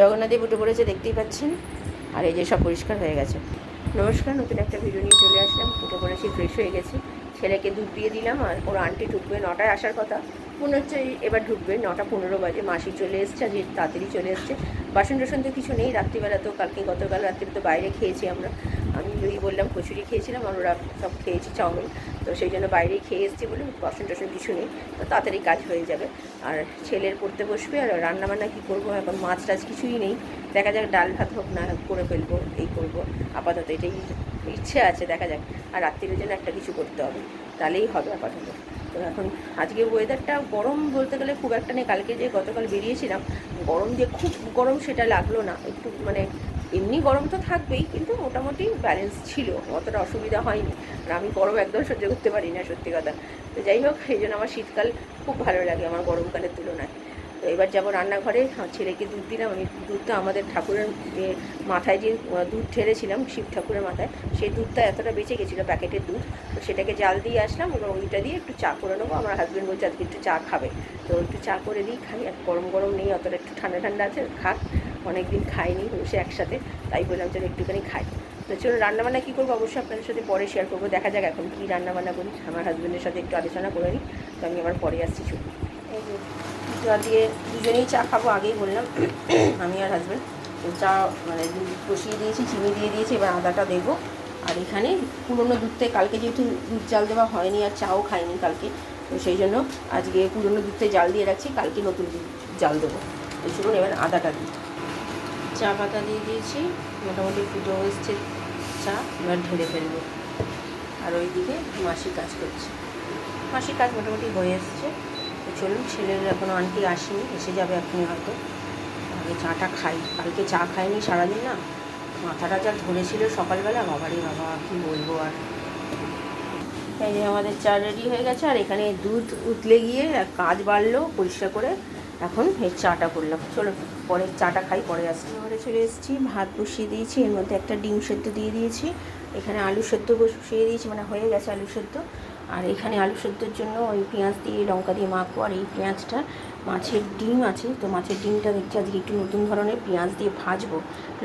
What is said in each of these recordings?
জগন্নাথদেব উঠে পড়েছে, দেখতেই পাচ্ছেন। আর এই যে সব পরিষ্কার হয়ে গেছে। নমস্কার, নতুন একটা ভিডিও নিয়ে চলে আসলাম। উঠে পড়েছি, ফ্রেশ হয়ে গেছি, ছেলেকে দুধ দিয়ে দিলাম। আর ওর আন্টি ঢুকবে, 9টায় আসার কথা, মনে হচ্ছে এবার ঢুকবে 9:15 বাজে। মাসি চলে এসছে, আজ তাড়াতাড়ি চলে এসছে। বাসন টাসন তো কিছু নেই, রাত্রিবেলা তো গতকাল রাত্রে তো বাইরে খেয়েছি আমরা। আমি ওই বললাম কচুরি খেয়েছিলাম, আর ওরা সব খেয়েছি চাউমিন, তো সেই জন্য বাইরেই খেয়ে এসেছি বলে বাসন টাসন কিছু নেই, তো তাড়াতাড়ি কাজ হয়ে যাবে। আর ছেলের পড়তে বসবে। আর রান্নাবান্না কী করবো, এখন মাছ টাছ কিছুই নেই, দেখা যাক ডাল ভাত হোক না করে ফেলবো, এই করবো আপাতত, এটাই ইচ্ছে আছে, দেখা যাক। আর রাত্রির জন্য একটা কিছু করতে হবে, তাহলেই হবে আপাতত। তো এখন আজকে ওয়েদারটা গরম বলতে গেলে খুব একটা নেই। কালকে যে গতকাল বেরিয়েছিলাম, গরম যে খুব গরম সেটা লাগলো না, একটু মানে এমনি গরম তো থাকবেই, কিন্তু মোটামুটি ব্যালেন্স ছিল, অতটা অসুবিধা হয়নি। আর আমি গরম একদম সহ্য করতে পারি না, সত্যি কথা। তো যাই হোক, এই জন্য আমার শীতকাল খুব ভালো লাগে আমার গরমকালের তুলনায়। তো এবার যাবো রান্নাঘরে, ছেলেকে দুধ দিলাম। আমি দুধটা আমাদের ঠাকুরের মাথায় যে দুধ ঢেলেছিলাম শিব ঠাকুরের মাথায়, সেই দুধটা এতটা বেঁচে গেছিলো, প্যাকেটের দুধ, তো সেটাকে জাল দিয়ে আসলাম। এবং ওইটা দিয়ে একটু চা করে নেবো। আমার হাজব্যান্ড বলছে আজকে একটু চা খাবে, তো একটু চা করে দিই, খাই। আর গরম গরম নেই অতটা, একটু ঠান্ডা ঠান্ডা আছে, খাক। অনেক দিন খাইনি বসে একসাথে, তাই বললাম চলো একটুখানি খাই। তো চলো রান্নাবান্না কী করবো অবশ্যই আপনাদের সাথে পরে শেয়ার করবো। দেখা যাক এখন কী রান্নাবান্না করি, আমার হাজব্যান্ডের সাথে একটু আলোচনা করে নিই। তো আমি আবার পরে আসছি। ছুটি এই যে চা দিয়ে দুজনেই চা খাবো, আগেই বললাম আমি আর হাজব্যান্ড। চা মানে দুধ বসিয়ে দিয়েছি, চিনি দিয়ে দিয়েছি, এবার আদাটা দেবো। আর এখানে পুরনো দুধতে, কালকে যেহেতু দুধ জাল দেওয়া হয়নি আর চাও খাইনি কালকে, তো সেই জন্য আজকে পুরনো দুধতে জাল দিয়ে রাখছি, কালকে নতুন দুধ জাল দেবো। তো চলুন এবার আদাটা দিই। চা পাতা দিয়ে দিয়েছি, মোটামুটি ফুটে এসছে চা, এবার ঢেলে ফেলবো। আর ওইদিকে মাসি কাজ করছে, মাসির কাজ মোটামুটি হয়ে এসছে। তো চলুন, ছেলের এখনও আন্টি আসেনি, এসে যাবে এখনই হয়তো। আগে চাটা খাই, কালকে চা খাইনি সারাদিন, না মাথাটা যা ধরেছিল সকালবেলা, বাবারই বাবা কী বলবো আর। এই যে আমাদের চা রেডি হয়ে গেছে। আর এখানে দুধ উতলে গিয়ে কাজ বাড়লো পরিষ্কার করে, এখন এই চাটা করলাম। চলো পরে চাটা খাই, পরে আসছি। ঘরে চলে এসেছি, ভাত বসিয়ে দিয়েছি, এর মধ্যে একটা ডিম সেদ্ধ দিয়ে দিয়েছি। এখানে আলু সেদ্ধ বসিয়ে দিয়েছি, মানে হয়ে গেছে আলু সেদ্ধ। আর এখানে আলু সেদ্ধর জন্য ওই পেঁয়াজ দিয়ে লঙ্কা দিয়ে মাখবো। আর এই পেঁয়াজটা, মাছের ডিম আছে, তো মাছের ডিমটা দেখছি আজকে একটু নতুন ধরনের পেঁয়াজ দিয়ে ভাজবো,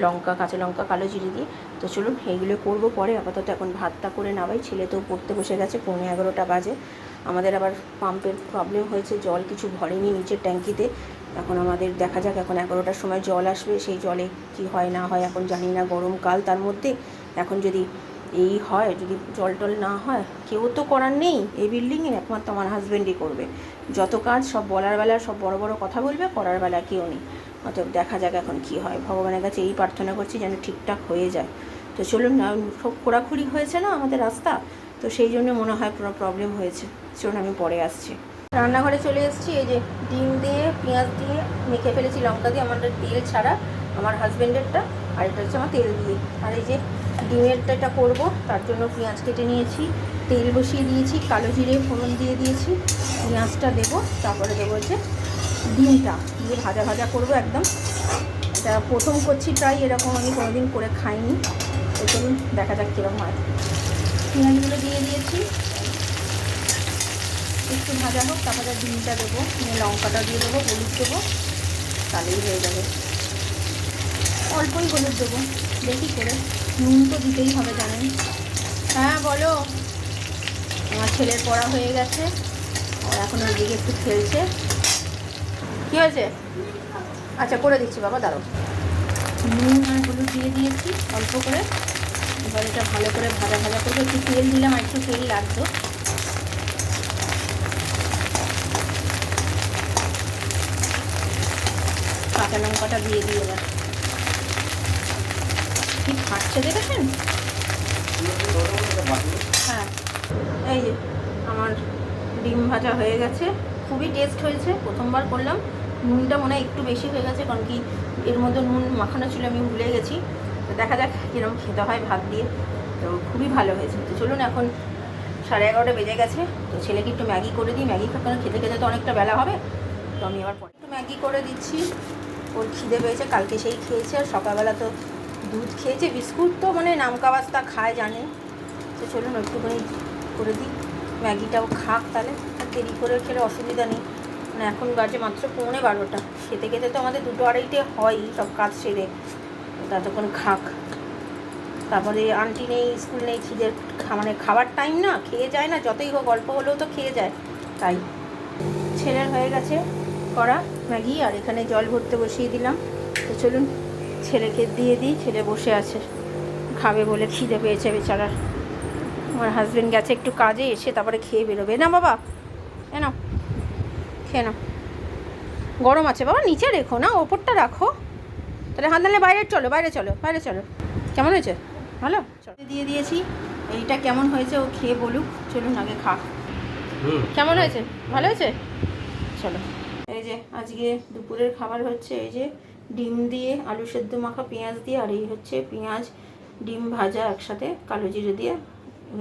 লঙ্কা, কাঁচা লঙ্কা, কালো জিরে দিয়ে। তো চলুন এইগুলো করবো পরে, আপাতত এখন ভাতটা করে নামাই। ছেলে তো পড়তে বসে গেছে, 11:15 বাজে। আমাদের আবার পাম্পের প্রবলেম হয়েছে, জল কিছু ভরেনি নিচের ট্যাঙ্কিতে। এখন আমাদের দেখা যাক, এখন 11টার সময় জল আসবে, সেই জলে কি হয় না হয় এখন জানি না, গরমকাল তার মধ্যে। এখন যদি এই হয়, যদি জল টল না হয়, কেউ তো করার নেই এই বিল্ডিংয়ে, একমাত্র আমার হাজব্যান্ডই করবে যত কাজ। সব বলার বেলা সব বড় বড় কথা বলবে, করার বেলা কেউ নেই। অতএব দেখা যাক এখন কি হয়, ভগবানের কাছে এই প্রার্থনা করছি যেন ঠিকঠাক হয়ে যায়। তো চলুন না, সব খোঁড়াখুড়ি হয়েছে না আমাদের রাস্তা, তো সেই জন্য মনে হয় পুরো প্রবলেম হয়েছে। চলুন আমি পরে আসছি। রান্নাঘরে চলে এসেছি, এই যে ডিম দিয়ে পেঁয়াজ দিয়ে মেখে ফেলেছি লঙ্কা দিয়ে, আমাদের তেল ছাড়া, আমার হাজব্যান্ডেরটা, আর এটা হচ্ছে আমার তেল দিয়ে। আর এই যে ডিমেরটা এটা করবো, তার জন্য পেঁয়াজ কেটে নিয়েছি, তেল বসিয়ে দিয়েছি, কালো জিরে ফোড়ন দিয়ে দিয়েছি, পেঁয়াজটা দেবো, তারপরে দেবো যে ডিমটা দিয়ে ভাজা ভাজা করবো একদম। এটা প্রথম করছি ট্রাই, এরকম আমি কোনোদিন করে খাইনি। তো চলুন দেখা যাক কীরকম হয়। পেঁয়াজগুলো দিয়ে দিয়েছি, একটু ভাজা হোক, তারপরে ডিমটা দেবো, লঙ্কাটা দিয়ে দেবো, হলুদ দেবো, তাহলেই হয়ে যাবে। অল্পই হলুদ দেবো, বেশি করে, নুন তো দিতেই হবে জানেন। হ্যাঁ বলো। আমার ছেলের পড়া হয়ে গেছে, আর এখন ওই দিকে একটু খেলছে। কী হয়েছে? আচ্ছা করে দিচ্ছি বাবা, দাঁড়াও। নুন আর হলুদ দিয়ে দিয়েছি অল্প করে। এবার এটা ভালো করে ভাজা ভাজা করবো, একটু তেল দিলাম, আর একটু তেল লাগতো। কাঁচা লঙ্কাটা দিয়ে দিই এবার। কি ফাটছে দেখেছেন? হ্যাঁ, এই যে আমার ডিম ভাজা হয়ে গেছে, খুবই টেস্ট হয়েছে, প্রথমবার করলাম। নুনটা মনে হয় একটু বেশি হয়ে গেছে, কারণ কি এর মধ্যে নুন মাখানো ছিল, আমি ভুলে গেছি। তো দেখা যাক কীরকম খেতে হয় ভাত দিয়ে। তো খুবই ভালো হয়েছে। তো চলুন, এখন 11:30 বেজে গেছে, তো ছেলেকে একটু ম্যাগি করে দিই। ম্যাগি কারণ খেতে খেতে তো অনেকটা বেলা হবে, তো আমি আবার পরে একটু ম্যাগি করে দিচ্ছি। ওর খিদে পেয়েছে, কালকে সেই খেয়েছে, আর সকালবেলা তো দুধ খেয়েছে, বিস্কুট তো মানে নামকা বাস্তা খায় জানেন। তো চলুন একটুখানি করে দিই, ম্যাগিটাও খাক, তাহলে আর দেরি করে খেলে অসুবিধা নেই। মানে এখন বাজে মাত্র 11:45। খেতে খেতে তো আমাদের 2-2:30 হয়ই সব কাজ সেরে, ততক্ষণ খাক। তারপরে আন্টি নেই, স্কুল নেই, খিদের মানে খাবার টাইম না, খেয়ে যায় না, যতই হোক অল্প হলেও তো খেয়ে যায়। তাই ছেলের হয়ে গেছে করা ম্যাগি, আর এখানে জল ভরতে বসিয়ে দিলাম। তো চলুন ছেলেকে দিয়ে দিই, ছেলে বসে আছে খাবে বলে, খিদে পেয়েছে বেচারার। আমার হাজব্যান্ড গেছে একটু কাজে, এসে তারপরে খেয়ে বেরোবে। না বাবা, এ নাও খেয়ে নাও। গরম আছে বাবা, নিচে রেখো না, ওপরটা রাখো। তাহলে হাত নালে বাইরে চলো, বাইরে চলো, বাইরে চলো। কেমন হয়েছে? ভালো দিয়ে দিয়েছি। এইটা কেমন হয়েছে ও খেয়ে বলুক। চলুন আগে খা। কেমন হয়েছে? ভালো হয়েছে? চলো। এই যে আজকে দুপুরের খাবার হচ্ছে এই যে ডিম দিয়ে আলু সেদ্ধ মাখা, পেঁয়াজ দিয়ে, আর এই হচ্ছে পেঁয়াজ ডিম ভাজা একসাথে কালো জিরে দিয়ে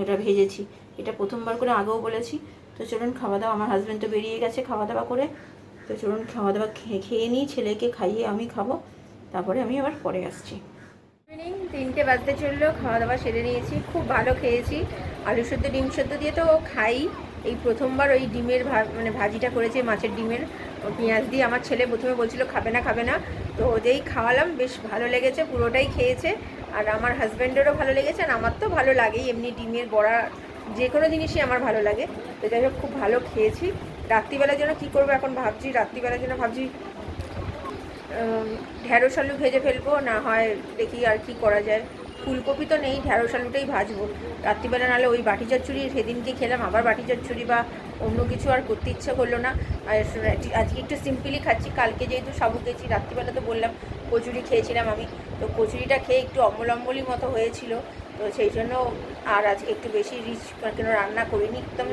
এটা ভেজেছি। এটা প্রথমবার করে আগেও বলেছি। তো চলুন খাওয়া দাওয়া, আমার হাজব্যান্ড তো বেরিয়ে গেছে খাওয়া দাওয়া করে। তো চলুন খাওয়া দাওয়া খেয়ে নিই, ছেলেকে খাইয়ে আমি খাবো, তারপরে আমি আবার পরে আসছি। ইভিনিং 3টে বাজতে চললো, খাওয়া দাওয়া সেরে নিয়েছি, খুব ভালো খেয়েছি। আলু সেদ্ধ ডিম সেদ্ধ দিয়ে তো খাই, এই প্রথমবার ওই ডিমের মানে ভাজিটা করেছে মাছের ডিমের পেঁয়াজ দিয়ে। আমার ছেলে প্রথমে বলছিল খাবে না খাবে না, তো যেই খাওয়ালাম বেশ ভালো লেগেছে, পুরোটাই খেয়েছে। আর আমার হাজব্যান্ডেরও ভালো লেগেছে, আর আমার তো ভালো লাগেই, এমনি ডিমের বড়া যে কোনো জিনিসই আমার ভালো লাগে। তো যাই হোক খুব ভালো খেয়েছি। রাত্রিবেলার জন্য কী করবো এখন ভাবছি, রাত্রিবেলার জন্য ভাবছি ঢ্যাঁড়স আলু ভেজে ফেলবো, না হয় দেখি আর কি করা যায়। ফুলকপি তো নেই, ঢ্যাঁড়স আলুটাই ভাজবো রাত্রিবেলা। নাহলে ওই বাটি চচ্চড়ি সেদিনকে খেলাম, আবার বাটি চচ্চড়ি বা অন্য কিছু আর করতে ইচ্ছা করলো না। আর আজকে একটু সিম্পলি খাচ্ছি, কালকে যেহেতু সাবু খেয়েছি, রাত্রিবেলা তো বললাম কচুরি খেয়েছিলাম আমি, তো কচুরিটা খেয়ে একটু অম্বলম্বলি মতো হয়েছিল। তো সেই জন্য আর আজকে একটু বেশি রিচ কেন রান্না করিনি, একদম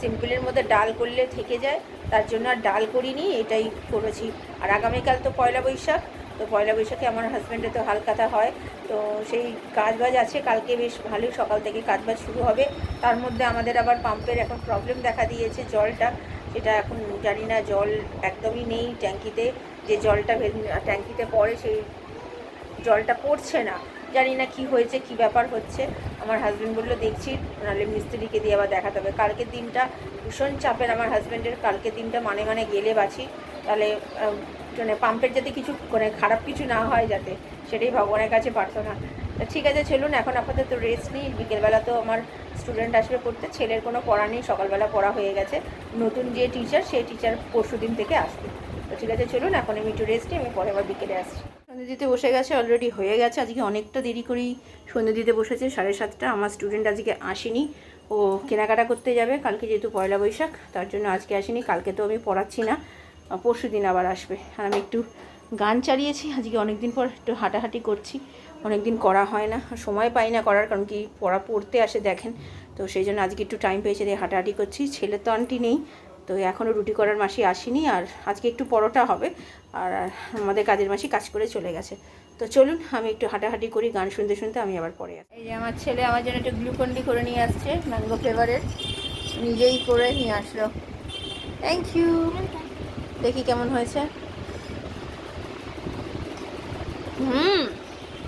সিম্পলের মধ্যে ডাল করলে থেকে যায়, তার জন্য আর ডাল করিনি, এটাই করেছি। আর আগামীকাল তো পয়লা বৈশাখ, তো পয়লা বৈশাখে আমার হাজব্যান্ডের তো হালখাতা হয়, তো সেই কাজবাজ আছে। কালকে বেশ ভালোই সকাল থেকে কাজবাজ শুরু হবে। তার মধ্যে আমাদের আবার পাম্পের এখন প্রবলেম দেখা দিয়েছে, জলটা সেটা এখন জানি না, জল একদমই নেই ট্যাঙ্কিতে। যে জলটা ট্যাঙ্কিতে পড়ে সেই জলটা পড়ছে না, জানি না কি হয়েছে, কি ব্যাপার হচ্ছে। আমার হাজব্যান্ড বললো দেখছি, নাহলে মিস্ত্রিকে দিয়ে আবার দেখাতে হবে। কালকের দিনটা ভীষণ চাপের আমার হাজব্যান্ডের, কালকের দিনটা মানে গেলে বাঁচি, তাহলে মানে পাম্পের যাতে কিছু মানে খারাপ কিছু না হয়, যাতে সেটাই ভগবানের কাছে প্রার্থনা। ঠিক আছে চলুন এখন আপাতত রেস্ট নিই, বিকেলবেলা তো আমার স্টুডেন্ট আসবে পড়তে, ছেলের কোনো পড়া নেই, সকালবেলা পড়া হয়ে গেছে। নতুন যে টিচার সেই টিচার পরশু দিন থেকে আসবে। তো ঠিক আছে চলুন এখন আমি একটু রেস্ট নিই, আমি পরে আবার বিকেলে আসছি। সন্ধ্যে দিতে বসে গেছে, অলরেডি হয়ে গেছে। আজকে অনেকটা দেরি করেই সন্ধ্যে দিতে বসেছে, 7:30। আমার স্টুডেন্ট আজকে আসেনি, ও কেনাকাটা করতে যাবে কালকে, যেহেতু পয়লা বৈশাখ, তার জন্য আজকে আসেনি। কালকে তো আমি পড়াচ্ছি না, পরশু দিন আবার আসবে। আর আমি একটু গান চালিয়েছি, আজকে অনেক দিন পর একটু হাঁটাহাঁটি করছি, অনেক দিন করা হয় না, সময় পাই না করার, কারণ কি পড়তে আসে দেখেন, তো সেই জন্য আজকে একটু টাইম পেয়েছে দিয়ে হাঁটাহাঁটি করছি। ছেলে তো আন্টি নেই, তো এখনও রুটি করার মাসি আসেনি, আর আজকে একটু পরোটা হবে, আর আমাদের কাজের মাসি কাজ করে চলে গেছে। তো চলুন আমি একটু হাঁটাহাঁটি করি, গান শুনতে শুনতে আমি আবার পরে আসি। এই যে আমার ছেলে আমার জন্য একটু গ্লুকন্ডি করে নিয়ে আসছে, ম্যাঙ্গো ফ্লেভারের, নিজেই করে নিয়ে আসলো। Thank you. দেখি কেমন হয়েছে।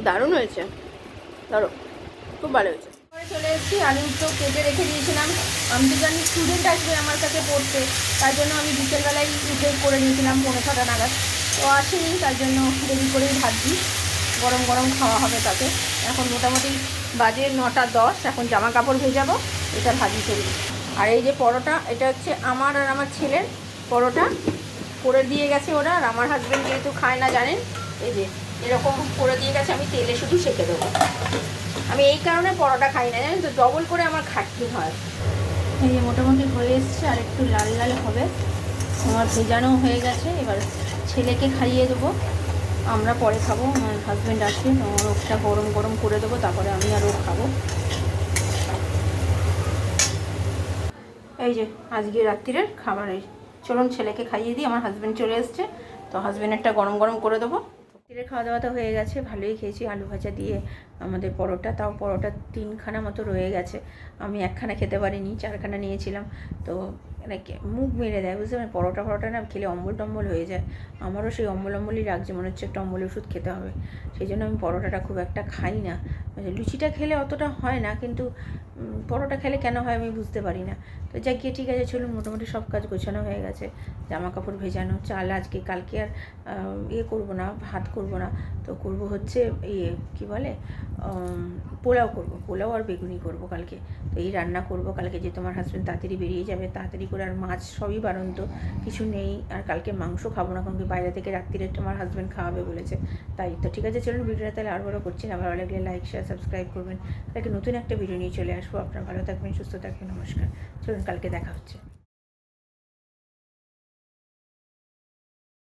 দারুণ হয়েছে, ধরো খুব ভালো হয়েছে। চলে এসেছি, আলু তো কেটে রেখে দিয়েছিলাম। আমি তো জানি স্টুডেন্ট আসবে আমার কাছে পড়তে, তার জন্য আমি বিকেলবেলায় উঠে করে নিয়েছিলাম 5:45 নাগাদ, তো আসেনি, তার জন্য দেরি করেই ভাবছি, গরম গরম খাওয়া হবে তাতে। এখন মোটামুটি বাজে 9:10, এখন জামা কাপড় ভেজাবো, এটা ভাজি চলবে। আর এই যে পরোটা, এটা হচ্ছে আমার আর আমার ছেলের পরোটা করে দিয়ে গেছে ওরা, আর আমার হাজব্যান্ড যেহেতু খায় না জানেন, এই যে এরকম করে দিয়ে গেছে, আমি তেলে শুধু সেঁকে দেবো। আমি এই কারণে পরোটা খাই না জানেন তো, ডবল করে আমার খাটতে হয়। এই যে মোটামুটি হয়ে এসছে, আর একটু লাল লাল হবে। আমার ভেজানো হয়ে গেছে, এবার ছেলেকে খাইয়ে দেবো, আমরা পরে খাবো। আমার হাজব্যান্ড আসবে, ওটা গরম গরম করে দেবো, তারপরে আমি আর ও খাবো। এই যে আজকে রাত্রিরের খাবারের, চলুন ছেলেকে খাইয়ে দিই, আমার হাজব্যান্ড চলে এসছে, তো হাজব্যান্ডেরটা গরম গরম করে দেবো। রাত্রিরের খাওয়া দাওয়া তো হয়ে গেছে, ভালোই খেয়েছি, আলু ভাজা দিয়ে আমাদের পরোটা, তাও পরোটা 3খানা মতো রয়ে গেছে, আমি 1খানা খেতে পারিনি, 4খানা নিয়েছিলাম। তো মানে মুখ মেরে দেয়, বুঝতে পারেন? পরোটা না খেলে অম্বল টম্বল হয়ে যায়। আমারও সেই অম্বলই লাগছে, মনে হচ্ছে একটা অম্বলের ওষুধ খেতে হবে। সেই জন্য আমি পরোটাটা খুব একটা খাই না। লুচিটা খেলে অতটা হয় না, কিন্তু পরোটা খেলে কেন হয় আমি বুঝতে পারি না। তো যাই গিয়ে ঠিক আছে, চলুন, মোটামুটি সব কাজ গোছানো হয়ে গেছে। জামা কাপড় ভেজানো, চাল আজকে, কালকে আর করবো না, ভাত করবো না, তো করবো হচ্ছে কী বলে, পোলাও আর বেগুনি করবো কালকে। তো এই রান্না করবো কালকে, যে তোমার হাজব্যান্ড তাড়াতাড়ি বেরিয়ে যাবে, তাড়াতাড়ি করে, আর মাছ সবই বাড়ন্ত, কিছু নেই। আর কালকে মাংস খাবো না, কারণ কি বাইরে থেকে রাত্রিরে আমার হাজব্যান্ড খাওয়াবে বলেছে। তাই তো ঠিক আছে, চলুন, ভিডিওটা তাহলে আর বড় করছি না। ভালো লাগলে লাইক, শেয়ার, সাবস্ক্রাইব করবেন। কালকে নতুন একটা ভিডিও নিয়ে চলে আসবো। আপনারা ভালো থাকবেন, সুস্থ থাকবেন, নমস্কার। চলুন, কালকে দেখা হচ্ছে।